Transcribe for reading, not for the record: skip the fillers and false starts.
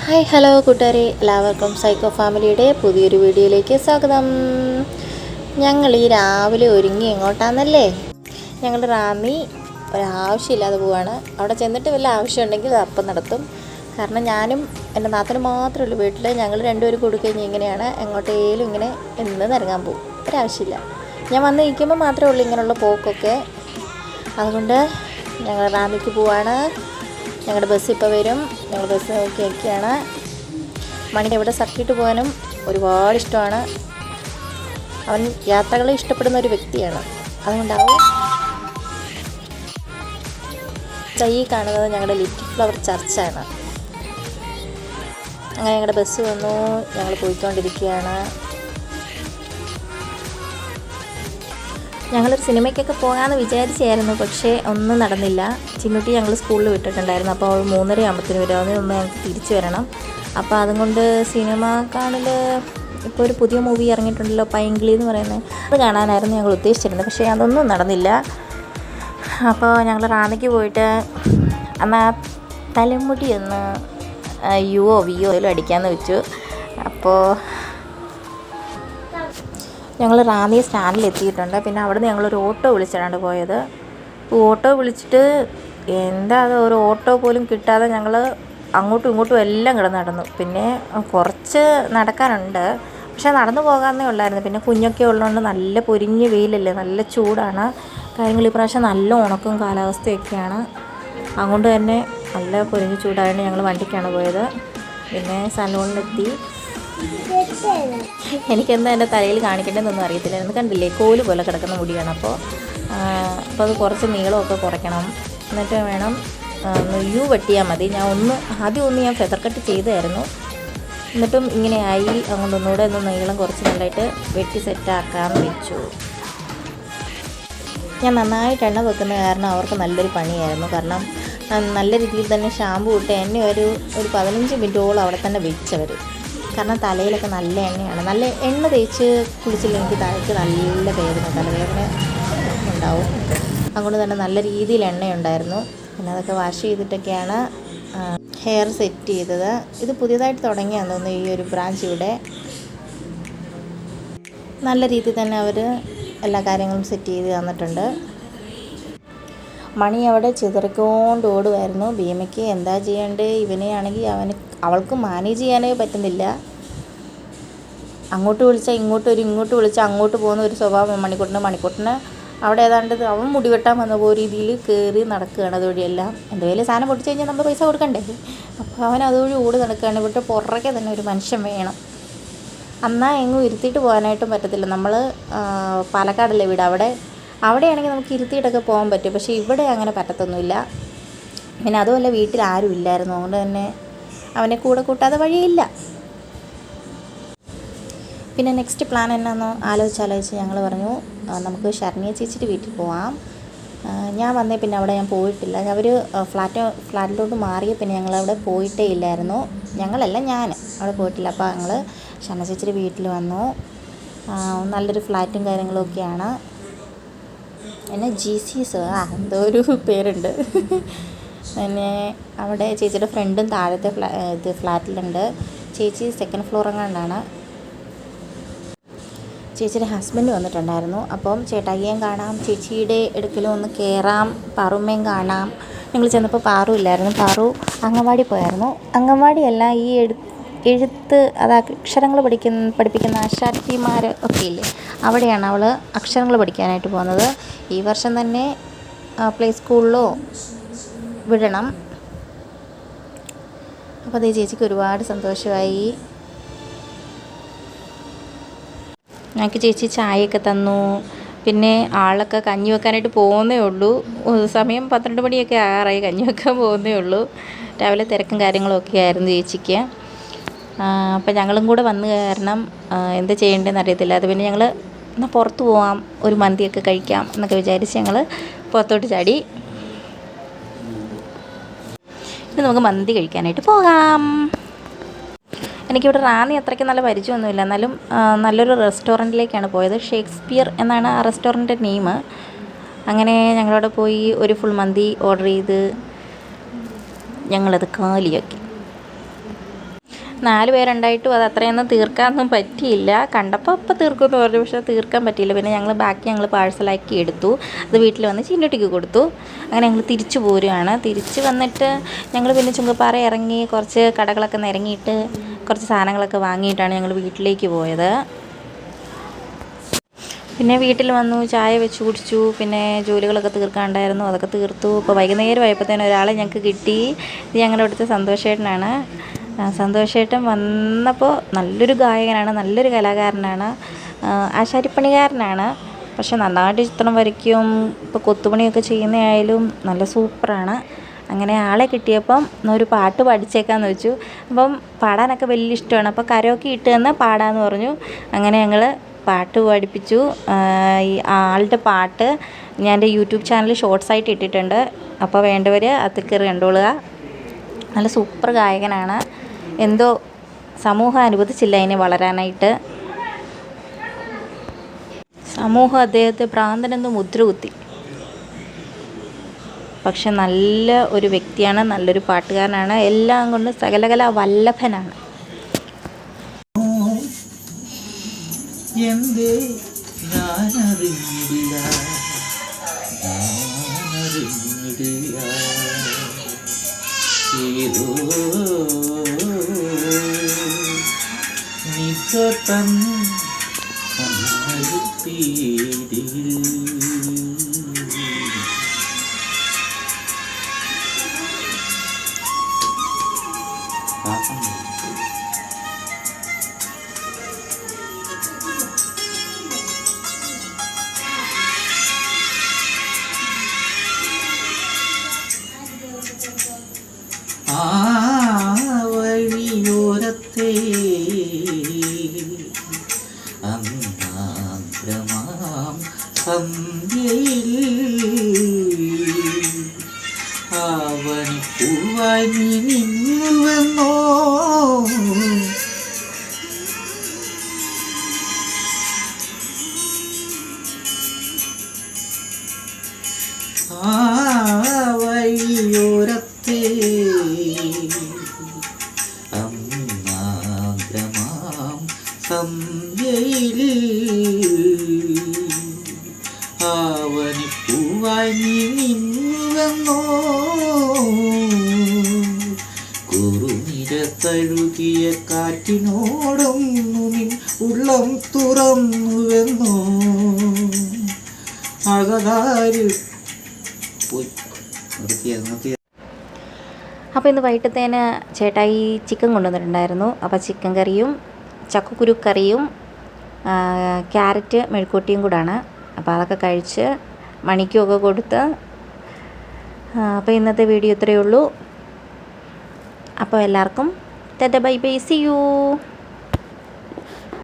Hi hello കൂട്ടുകാരെ, എല്ലാവർക്കും psycho ഫാമിലിയുടെ പുതിയൊരു വീഡിയോയിലേക്ക് സ്വാഗതം. ഞങ്ങൾ ഈ രാവിലെ ഒരുങ്ങി എങ്ങോട്ടാണെന്നല്ലേ? ഞങ്ങൾ റാന്നി ഒരാവശ്യമില്ലാതെ പോവാണ്. അവിടെ ചെന്നിട്ട് വല്ല ആവശ്യമുണ്ടെങ്കിൽ അപ്പം നടത്തും. കാരണം ഞാനും എൻ്റെ നാത്തനും മാത്രമേ ഉള്ളൂ വീട്ടിൽ. ഞങ്ങൾ രണ്ടുപേരും കൊടുക്കഴിഞ്ഞ് ഇങ്ങനെയാണ് എങ്ങോട്ടേലും ഇങ്ങനെ എന്ന് ഇറങ്ങാൻ പോകും. ഒരാവശ്യമില്ല. ഞാൻ വന്ന് നിൽക്കുമ്പോൾ മാത്രമേ ഉള്ളൂ ഇങ്ങനെയുള്ള പോക്കൊക്കെ. അതുകൊണ്ട് ഞങ്ങൾ റാന്നിക്ക് പോവാണ്. ഞങ്ങളുടെ ബസ് ഇപ്പോൾ വരും. ഞങ്ങൾ ബസ് നോക്കി നിൽക്കുകയാണ്. മണിക്ക് ഇവിടെ സർക്കിട്ട് പോകാനും ഒരുപാട് ഇഷ്ടമാണ്. അവൻ യാത്രകളെ ഇഷ്ടപ്പെടുന്ന ഒരു വ്യക്തിയാണ്. അതുകൊണ്ടാവും ഈ കാണുന്നത് ഞങ്ങളുടെ ലിറ്റിൽ ഫ്ലവർ ചർച്ചാണ്. അങ്ങനെ ഞങ്ങളുടെ ബസ് വന്നു. ഞങ്ങൾ പോയിക്കൊണ്ടിരിക്കുകയാണ്. ഞങ്ങളൊരു സിനിമയ്ക്കൊക്കെ പോകാമെന്ന് വിചാരിച്ചായിരുന്നു, പക്ഷേ ഒന്നും നടന്നില്ല. ചിന്നുട്ടി ഞങ്ങൾ സ്കൂളിൽ വിട്ടിട്ടുണ്ടായിരുന്നു. അപ്പോൾ അവൾ 3:30 ആകുമ്പോഴത്തേന് വരും. അതിന് മുമ്പ് ഞങ്ങൾക്ക് തിരിച്ചു വരണം. അപ്പോൾ അതുകൊണ്ട് സിനിമ കാണൽ ഇപ്പോൾ ഒരു പുതിയ മൂവി ഇറങ്ങിയിട്ടുണ്ടല്ലോ, പൈങ്കിളി എന്ന് പറയുന്നത്. അത് കാണാനായിരുന്നു ഞങ്ങൾ ഉദ്ദേശിച്ചിരുന്നത്, പക്ഷേ അതൊന്നും നടന്നില്ല. അപ്പോൾ ഞങ്ങൾ റാന്നിക്ക് പോയിട്ട് എന്നാൽ തലമുടി ഒന്ന് യുവോ വിയോ അടിക്കാമെന്ന് വെച്ചു. അപ്പോൾ ഞങ്ങൾ റാന്നി സ്റ്റാൻഡിൽ എത്തിയിട്ടുണ്ട്. പിന്നെ അവിടെ നിന്ന് ഞങ്ങളൊരു ഓട്ടോ വിളിച്ചിട്ടാണ് പോയത്. ഓട്ടോ വിളിച്ചിട്ട് എന്താ അത്, ഒരു ഓട്ടോ പോലും കിട്ടാതെ ഞങ്ങൾ അങ്ങോട്ടും ഇങ്ങോട്ടും എല്ലാം കിടന്ന് നടന്നു. പിന്നെ കുറച്ച് നടക്കാനുണ്ട്, പക്ഷേ നടന്നു പോകാമെന്നേ ഉള്ളായിരുന്നു. പിന്നെ കുഞ്ഞൊക്കെ ഉള്ളതുകൊണ്ട് നല്ല പൊരിഞ്ഞ വെയിലല്ലേ, നല്ല ചൂടാണ്. കാര്യങ്ങൾ ഇപ്രാവശ്യം നല്ല ഉണക്കും കാലാവസ്ഥയൊക്കെയാണ്. അതുകൊണ്ട് തന്നെ നല്ല പൊരിഞ്ഞ ചൂടായതുകൊണ്ട് ഞങ്ങൾ വണ്ടിക്കാണ് പോയത്. പിന്നെ സലൂണിലെത്തി. എനിക്കെന്താ എൻ്റെ തലയിൽ കാണിക്കേണ്ടതെന്നൊന്നും അറിയത്തില്ലായിരുന്നു. കണ്ടില്ലേ, കോല് പോലെ കിടക്കുന്ന മുടിയാണ്. അപ്പോൾ അത് കുറച്ച് നീളമൊക്കെ കുറയ്ക്കണം. എന്നിട്ട് വേണം യു വെട്ടിയാൽ മതി. ആദ്യം ഞാൻ ഫെദർ കട്ട് ചെയ്തായിരുന്നു. എന്നിട്ടും ഇങ്ങനെ ആയി. അതുകൊണ്ട് ഒന്നുകൂടെ നീളം കുറച്ച് നല്ലതായിട്ട് വെട്ടി സെറ്റാക്കാമെന്ന് വെച്ചു. ഞാൻ നന്നായിട്ട് എണ്ണ വെക്കുന്ന കാരണം അവർക്ക് നല്ലൊരു പണിയായിരുന്നു. കാരണം നല്ല രീതിയിൽ തന്നെ ഷാമ്പു ഇട്ട് എന്നെ ഒരു 15 മിനിറ്റോളം അവിടെ തന്നെ വെച്ചവർ. കാരണം തലയിലൊക്കെ നല്ല എണ്ണയാണ്. നല്ല എണ്ണ തേച്ച് കുളിച്ചില്ലെങ്കിൽ തലയ്ക്ക് നല്ല തലവേദന ഉണ്ടാവും. അതുകൊണ്ട് തന്നെ നല്ല രീതിയിൽ എണ്ണയുണ്ടായിരുന്നു. പിന്നെ അതൊക്കെ വാഷ് ചെയ്തിട്ടൊക്കെയാണ് ഹെയർ സെറ്റ് ചെയ്തത്. ഇത് പുതിയതായിട്ട് തുടങ്ങിയാന്ന് തോന്നുന്നു ഈ ഒരു ബ്രാഞ്ച് ഇവിടെ. നല്ല രീതിയിൽ തന്നെ അവർ എല്ലാ കാര്യങ്ങളും സെറ്റ് ചെയ്ത് തന്നിട്ടുണ്ട്. മണി അവിടെ ചിതറിക്കൊണ്ട് ഓടുമായിരുന്നു. ഭീമയ്ക്ക് എന്താ ചെയ്യേണ്ടത്, ഇവനെ ആണെങ്കിൽ അവൾക്ക് മാനേജ് ചെയ്യാനേ പറ്റുന്നില്ല. അങ്ങോട്ട് വിളിച്ചാൽ ഇങ്ങോട്ട് വരും, ഇങ്ങോട്ട് വിളിച്ചാൽ അങ്ങോട്ട് പോകുന്ന ഒരു സ്വഭാവം മണിക്കൂട്ടിന് അവിടെ ഏതാണ്ട് അവൻ മുടിവെട്ടാൻ വന്ന പോലെ രീതിയിൽ കയറി നടക്കുകയാണ് അതുവഴിയെല്ലാം. എന്തെങ്കിലും സാധനം പൊട്ടിച്ച് കഴിഞ്ഞാൽ നമ്മൾ പൈസ കൊടുക്കണ്ടേ? അപ്പോൾ അവൻ അതുവഴി ഓടി നടക്കുകയാണ്. ഇവിടെ പുറകെ തന്നെ ഒരു മനുഷ്യൻ വേണം. എന്നാൽ എങ്ങും ഇരുത്തിയിട്ട് പോകാനായിട്ടും പറ്റത്തില്ല. നമ്മൾ പാലക്കാടല്ലേ വീട്, അവിടെയാണെങ്കിൽ നമുക്ക് ഇരുത്തിയിട്ടൊക്കെ പോകാൻ പറ്റും. പക്ഷേ ഇവിടെ അങ്ങനെ പറ്റത്തൊന്നുമില്ല. പിന്നെ അതുമല്ല, വീട്ടിൽ ആരും ഇല്ലായിരുന്നു. അതുകൊണ്ട് തന്നെ അവനെ കൂടെ കൂട്ടാതെ വഴിയില്ല. പിന്നെ നെക്സ്റ്റ് പ്ലാൻ എന്നാന്ന് ആലോചിച്ച് ഞങ്ങൾ പറഞ്ഞു, നമുക്ക് ശരണ്യ ചേച്ചിയുടെ വീട്ടിൽ പോവാം. ഞാൻ വന്നേ പിന്നെ അവിടെ ഞാൻ പോയിട്ടില്ല. അവർ ഫ്ലാറ്റിലോട്ട് മാറിയ പിന്നെ ഞങ്ങളവിടെ പോയിട്ടേ ഇല്ലായിരുന്നു. ഞാൻ അവിടെ പോയിട്ടില്ല. അപ്പോൾ ഞങ്ങൾ ശരണ്യ ചേച്ചിയുടെ വീട്ടിൽ വന്നു. നല്ലൊരു ഫ്ലാറ്റും കാര്യങ്ങളൊക്കെയാണ്. എന്നെ GCS എന്തോ ഒരു പേരുണ്ട്. പിന്നെ അവിടെ ചേച്ചിയുടെ ഫ്രണ്ടും താഴത്തെ ഫ്ലാറ്റിലുണ്ട്. ചേച്ചി 2nd ഫ്ലോർ എങ്ങാണ്ടാണ്. ചേച്ചിയുടെ ഹസ്ബൻഡ് വന്നിട്ടുണ്ടായിരുന്നു. അപ്പം ചേട്ടായിയേയും കാണാം, ചേച്ചിയുടെ അടുക്കലും ഒന്ന് കയറാം, പാറുമ്മയും കാണാം. ഞങ്ങൾ ചെന്നപ്പോൾ പാറു ഇല്ലായിരുന്നു. പാറു അംഗൻവാടി പോയായിരുന്നു. അംഗൻവാടിയല്ല, ഈ എഴുത്ത് അക്ഷരങ്ങൾ പഠിപ്പിക്കുന്ന ആശാരിമാർ ഒക്കെ ഇല്ലേ, അവിടെയാണ് അവൾ അക്ഷരങ്ങൾ പഠിക്കാനായിട്ട് പോകുന്നത്. ഈ വർഷം തന്നെ പ്ലേ സ്കൂളിലോ വിടണം. അപ്പോൾ അതേ ചേച്ചിക്ക് ഒരുപാട് സന്തോഷമായി. ഞങ്ങൾക്ക് ചേച്ചി ചായയൊക്കെ തന്നു. പിന്നെ ആളൊക്കെ കഞ്ഞി വെക്കാനായിട്ട് പോകുന്നേ ഉള്ളൂ. സമയം 12 മണിയൊക്കെ ആറായി, കഞ്ഞി വെക്കാൻ പോകുന്നേ ഉള്ളൂ. രാവിലെ തിരക്കും കാര്യങ്ങളൊക്കെ ആയിരുന്നു ചേച്ചിക്ക്. അപ്പം ഞങ്ങളും കൂടെ വന്നു കാരണം എന്താ ചെയ്യേണ്ടതെന്ന് അറിയത്തില്ല. അത് പിന്നെ ഞങ്ങൾ എന്നാൽ പുറത്ത് പോവാം, ഒരു മന്തിയൊക്കെ കഴിക്കാം എന്നൊക്കെ വിചാരിച്ച് ഞങ്ങൾ പുറത്തോട്ട് ചാടി. ഇനി നമുക്ക് മന്തി കഴിക്കാനായിട്ട് പോകാം. എനിക്കിവിടെ റാന്നി അത്രയ്ക്ക് നല്ല പരിചയമൊന്നുമില്ല, എന്നാലും നല്ലൊരു റെസ്റ്റോറൻറ്റിലേക്കാണ് പോയത്. ഷേക്സ്പിയർ എന്നാണ് ആ റെസ്റ്റോറൻറ്റിൻ്റെ നെയിം. അങ്ങനെ ഞങ്ങളവിടെ പോയി ഒരു ഫുൾ മന്തി ഓർഡർ ചെയ്ത് ഞങ്ങളത് കാലിയാക്കി. 4 പേരുണ്ടായിട്ടും അത് അത്രയൊന്നും തീർക്കാനൊന്നും പറ്റിയില്ല. കണ്ടപ്പോൾ അപ്പോൾ തീർക്കുമെന്ന് പറഞ്ഞു, പക്ഷേ തീർക്കാൻ പറ്റിയില്ല. പിന്നെ ഞങ്ങൾ പാഴ്സലാക്കി എടുത്തു. അത് വീട്ടിൽ വന്ന് ചിന്നുട്ടിക്ക് കൊടുത്തു. അങ്ങനെ ഞങ്ങൾ തിരിച്ചു പോരുകയാണ്. തിരിച്ച് വന്നിട്ട് ഞങ്ങൾ പിന്നെ ചുങ്കപ്പാറ ഇറങ്ങി കുറച്ച് കടകളൊക്കെ നിരങ്ങിയിട്ട് കുറച്ച് സാധനങ്ങളൊക്കെ വാങ്ങിയിട്ടാണ് ഞങ്ങൾ വീട്ടിലേക്ക് പോയത്. പിന്നെ വീട്ടിൽ വന്നു, ചായ വെച്ച് കുടിച്ചു. പിന്നെ ജോലികളൊക്കെ തീർക്കാനുണ്ടായിരുന്നു, അതൊക്കെ തീർത്തു. ഇപ്പോൾ വൈകുന്നേരം ആയപ്പോഴത്തേനും ഒരാളെ ഞങ്ങൾക്ക് കിട്ടി. ഇത് ഞങ്ങളുടെ ഇവിടുത്തെ സന്തോഷേട്ടനാണ്. സന്തോഷേട്ടൻ വന്നപ്പോൾ നല്ലൊരു ഗായകനാണ്, നല്ലൊരു കലാകാരനാണ്, ആശാരിപ്പണികാരനാണ്. പക്ഷെ നന്നായിട്ട് ചിത്രം വരയ്ക്കും. ഇപ്പോൾ കൊത്തുപണിയൊക്കെ ചെയ്യുന്നതായാലും നല്ല സൂപ്പറാണ്. അങ്ങനെ ആളെ കിട്ടിയപ്പം ഒരു പാട്ട് പഠിച്ചേക്കാമെന്ന് വെച്ചു. അപ്പം പാടാനൊക്കെ വലിയ ഇഷ്ടമാണ്. അപ്പോൾ കരോക്കെ ഇട്ട് തന്നെ പാടാമെന്ന് പറഞ്ഞു. അങ്ങനെ ഞങ്ങൾ പാട്ട് പഠിപ്പിച്ചു. ഈ ആളുടെ പാട്ട് ഞാൻ എൻ്റെ യൂട്യൂബ് ചാനൽ ഷോർട്സായിട്ട് ഇട്ടിട്ടുണ്ട്. അപ്പോൾ വേണ്ടവർ അതിൽ കയറി കണ്ടോളുക. നല്ല സൂപ്പർ ഗായകനാണ്. എന്തോ സമൂഹം അനുവദിച്ചില്ല അതിനെ വളരാനായിട്ട്. സമൂഹം അദ്ദേഹത്തെ ഭ്രാന്തനെന്ന് മുദ്ര കുത്തി. പക്ഷെ നല്ല ഒരു വ്യക്തിയാണ്, നല്ലൊരു പാട്ടുകാരനാണ്, എല്ലാം കൊണ്ടും സകലകല വല്ലഭനാണ്. എന്തേ ഞാനറിഞ്ഞിടില്ല ഏതോ നിജതൻ കണ്ണരുത്തിയിടിൽ ആ വഴിയോരത്തെ അന്നാഗ്രമാം സന്ധ്യയിൽ അവനിപ്പൂവായി നീ നിന്നുവെന്നോ ആ വഴിയോരത്തെ അന്നാഗ്രമാം സന്ധ്യയിൽ അവനിപ്പൂവായി നീ നിന്നുവെന്നോ കുറുനിര തഴുകിയ കാറ്റിനോടൊന്നു നിൻ ഉള്ളം തുറന്നുവെന്നോ അകതാര് പോയി നിർത്തിയ. അപ്പോൾ ഇന്ന് വൈകിട്ടത്തേന് ചേട്ടായി ചിക്കൻ കൊണ്ടുവന്നിട്ടുണ്ടായിരുന്നു. അപ്പോൾ ചിക്കൻ കറിയും ചക്കക്കുരു കറിയും ക്യാരറ്റ് മെഴുക്കുവരട്ടിയും കൂടാണ്. അപ്പോൾ അതൊക്കെ കഴിച്ച് മണിക്കുമൊക്കെ കൊടുത്ത്. അപ്പോൾ ഇന്നത്തെ വീഡിയോ ഇത്രയേ ഉള്ളൂ. അപ്പോൾ എല്ലാവർക്കും tata bye bye, see U.